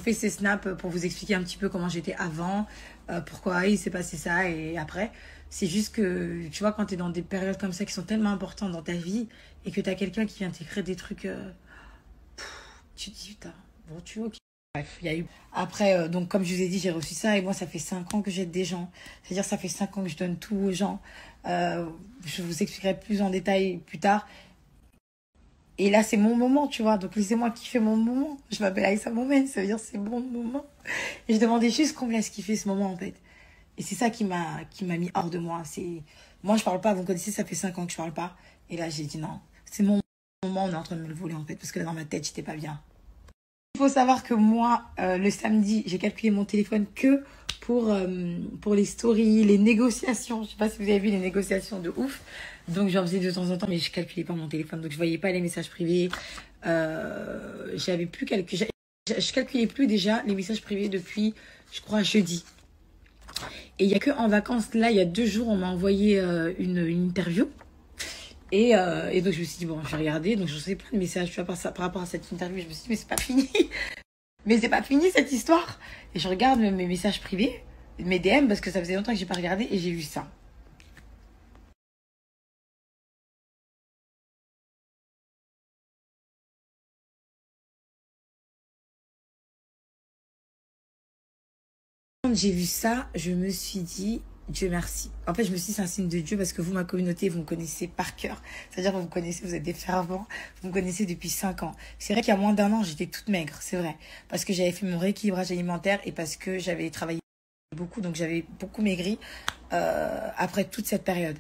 vous fais ces snaps pour vous expliquer un petit peu comment j'étais avant, pourquoi il s'est passé ça et après. C'est juste que, tu vois, quand tu es dans des périodes comme ça qui sont tellement importantes dans ta vie et que tu as quelqu'un qui vient t'écrire des trucs, tu te dis, putain, bon, tu vois, ok. Bref, il y a eu. Après, donc, comme je vous ai dit, j'ai reçu ça et moi, ça fait 5 ans que j'aide des gens. C'est-à-dire, ça fait 5 ans que je donne tout aux gens. Je vous expliquerai plus en détail plus tard. Et là, c'est mon moment, tu vois. Donc, laissez-moi kiffer mon moment. Je m'appelle Aïssa Momen, ça veut dire c'est mon moment. Et je demandais juste qu'on me laisse kiffer ce moment, en fait. Et c'est ça qui m'a mis hors de moi. C'est moi, je parle pas. Vous me connaissez, ça fait 5 ans que je parle pas. Et là, j'ai dit non. C'est mon moment. On est en train de me le voler, en fait, parce que là, dans ma tête, j'étais pas bien. Il faut savoir que moi, le samedi, j'ai calculé mon téléphone que pour les stories, les négociations. Je sais pas si vous avez vu les négociations de ouf. Donc, j'en faisais de temps en temps, mais je calculais pas mon téléphone. Donc, je voyais pas les messages privés. J'avais plus calculé. Je calculais plus déjà les messages privés depuis, je crois, jeudi. Et il y a que en vacances, là, il y a 2 jours, on m'a envoyé une interview. Et donc, je me suis dit, bon, je vais regarder. Donc, je recevais plein de messages tu vois, par rapport à cette interview. Je me suis dit, mais c'est pas fini. Mais c'est pas fini, cette histoire. Et je regarde mes messages privés, mes DM, parce que ça faisait longtemps que j'ai pas regardé. Et j'ai vu ça. Quand j'ai vu ça, je me suis dit, Dieu merci. En fait, je me suis dit, c'est un signe de Dieu parce que vous, ma communauté, vous me connaissez par cœur. C'est-à-dire, vous me connaissez, vous êtes des fervents. Vous me connaissez depuis 5 ans. C'est vrai qu'il y a moins d'1 an, j'étais toute maigre, c'est vrai. Parce que j'avais fait mon rééquilibrage alimentaire et parce que j'avais travaillé beaucoup, donc j'avais beaucoup maigri après toute cette période.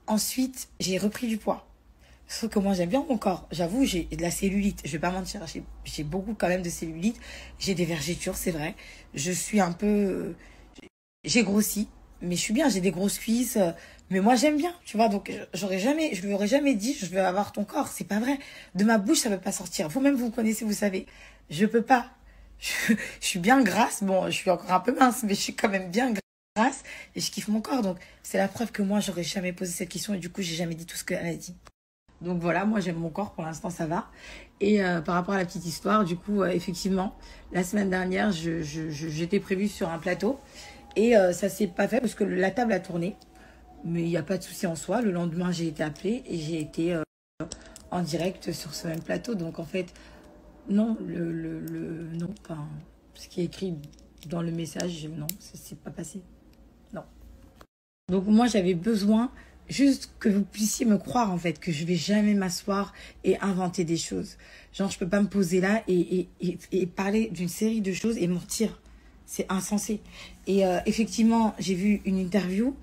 Ensuite, j'ai repris du poids. Sauf que moi, j'aime bien mon corps. J'avoue, j'ai de la cellulite. Je vais pas mentir. J'ai beaucoup quand même de cellulite. J'ai des vergetures, c'est vrai. Je suis un peu... J'ai grossi. Mais je suis bien. J'ai des grosses cuisses. Mais moi, j'aime bien. Tu vois, donc je lui aurais jamais dit, je veux avoir ton corps. C'est pas vrai. De ma bouche, ça peut pas sortir. Vous-même, vous me connaissez, vous savez. Je peux pas. Je suis bien grasse. Bon, je suis encore un peu mince, mais je suis quand même bien grasse. Et je kiffe mon corps. Donc, c'est la preuve que moi, j'aurais jamais posé cette question. Et du coup, j'ai jamais dit tout ce qu'elle a dit. Donc voilà, moi j'aime mon corps, pour l'instant ça va. Et par rapport à la petite histoire, du coup, effectivement, la semaine dernière, j'étais prévue sur un plateau. Et ça s'est pas fait parce que la table a tourné. Mais il n'y a pas de souci en soi. Le lendemain, j'ai été appelée et j'ai été en direct sur ce même plateau. Donc en fait, non, non, enfin, ce qui est écrit dans le message, non, ça s'est pas passé. Non. Donc moi, j'avais besoin juste que vous puissiez me croire, en fait, que je vais jamais m'asseoir et inventer des choses. Genre, je peux pas me poser là et parler d'une série de choses et mentir. C'est insensé. Et effectivement, j'ai vu une interview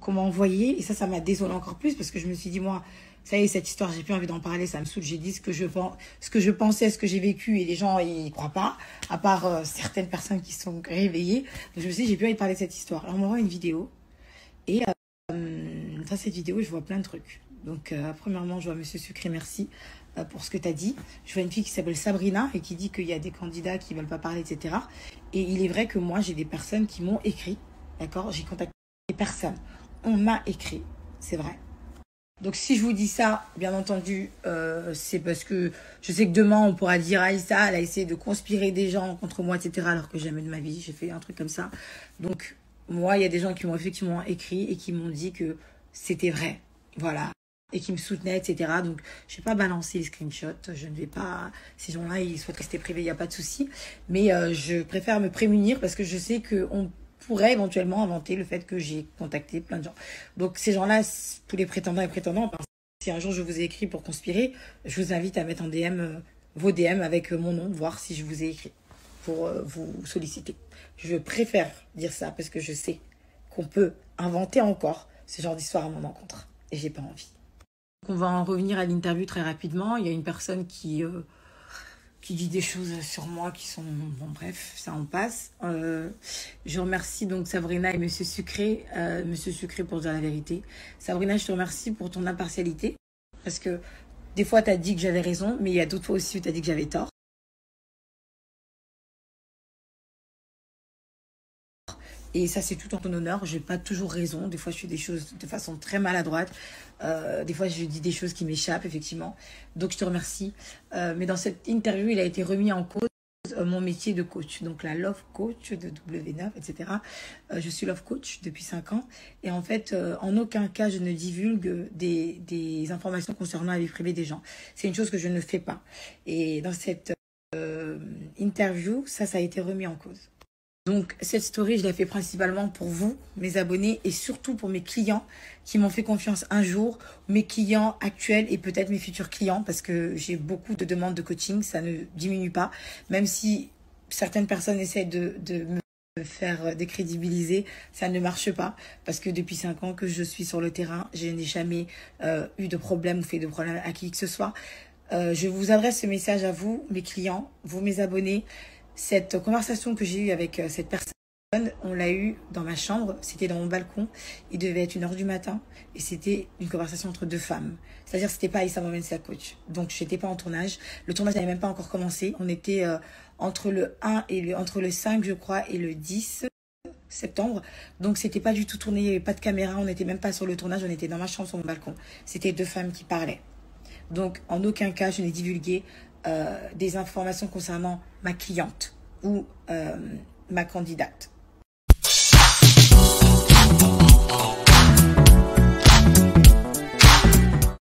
qu'on m'a envoyée et ça m'a désolée encore plus parce que je me suis dit, moi, ça y est, cette histoire, j'ai plus envie d'en parler, ça me saoule. J'ai dit ce que je pensais, ce que j'ai vécu et les gens, ils croient pas, à part certaines personnes qui sont réveillées. Donc, je me suis dit, j'ai plus envie de parler de cette histoire. Alors, on m'envoie une vidéo et dans cette vidéo, je vois plein de trucs. Donc, premièrement, je vois Monsieur Sucré, merci pour ce que tu as dit. Je vois une fille qui s'appelle Sabrina et qui dit qu'il y a des candidats qui ne veulent pas parler, etc. Et il est vrai que moi, j'ai des personnes qui m'ont écrit. D'accord? J'ai contacté des personnes. On m'a écrit. C'est vrai. Donc, si je vous dis ça, bien entendu, c'est parce que je sais que demain, on pourra dire Aïssa, elle a essayé de conspirer des gens contre moi, etc. Alors que jamais de ma vie, j'ai fait un truc comme ça. Donc, moi, il y a des gens qui m'ont effectivement écrit et qui m'ont dit que c'était vrai. Voilà. Et qui me soutenaient, etc. Donc, je ne vais pas balancer les screenshots. Je ne vais pas... Ces gens-là, ils souhaitent rester privés, il n'y a pas de souci. Mais je préfère me prémunir parce que je sais qu'on pourrait éventuellement inventer le fait que j'ai contacté plein de gens. Donc, ces gens-là, tous les prétendants et prétendantes, si un jour je vous ai écrit pour conspirer, je vous invite à mettre en DM vos DM avec mon nom, voir si je vous ai écrit pour vous solliciter. Je préfère dire ça parce que je sais qu'on peut inventer encore ce genre d'histoire à mon encontre. Et j'ai pas envie. On va en revenir à l'interview très rapidement. Il y a une personne qui dit des choses sur moi qui sont... Bon, bref, ça en passe. Je remercie donc Sabrina et Monsieur Sucré. Monsieur Sucré pour dire la vérité. Sabrina, je te remercie pour ton impartialité. Parce que des fois, tu as dit que j'avais raison, mais il y a d'autres fois aussi où tu as dit que j'avais tort. Et ça, c'est tout en ton honneur. Je n'ai pas toujours raison. Des fois, je fais des choses de façon très maladroite. Des fois, je dis des choses qui m'échappent, effectivement. Donc, je te remercie. Mais dans cette interview, il a été remis en cause mon métier de coach. Donc la Love Coach de W9, etc. Je suis Love Coach depuis 5 ans. Et en fait, en aucun cas, je ne divulgue des informations concernant la vie privée des gens. C'est une chose que je ne fais pas. Et dans cette interview, ça a été remis en cause. Donc, cette story, je l'ai fait principalement pour vous, mes abonnés, et surtout pour mes clients qui m'ont fait confiance un jour, mes clients actuels et peut-être mes futurs clients, parce que j'ai beaucoup de demandes de coaching, ça ne diminue pas. Même si certaines personnes essaient de me faire décrédibiliser, ça ne marche pas, parce que depuis 5 ans que je suis sur le terrain, je n'ai jamais eu de problème ou fait de problème à qui que ce soit. Je vous adresse ce message à vous, mes clients, vous, mes abonnés. Cette conversation que j'ai eue avec cette personne, on l'a eue dans ma chambre, c'était dans mon balcon, il devait être 1h du matin, et c'était une conversation entre 2 femmes. C'est-à-dire c'était pas Aïssa Mohamed, sa coach. Donc je n'étais pas en tournage, le tournage n'avait même pas encore commencé, on était entre le 5 je crois et le 10 septembre, donc c'était pas du tout tourné, il n'y avait pas de caméra, on n'était même pas sur le tournage, on était dans ma chambre sur mon balcon. C'était 2 femmes qui parlaient. Donc en aucun cas je n'ai divulgué des informations concernant ma cliente ou ma candidate.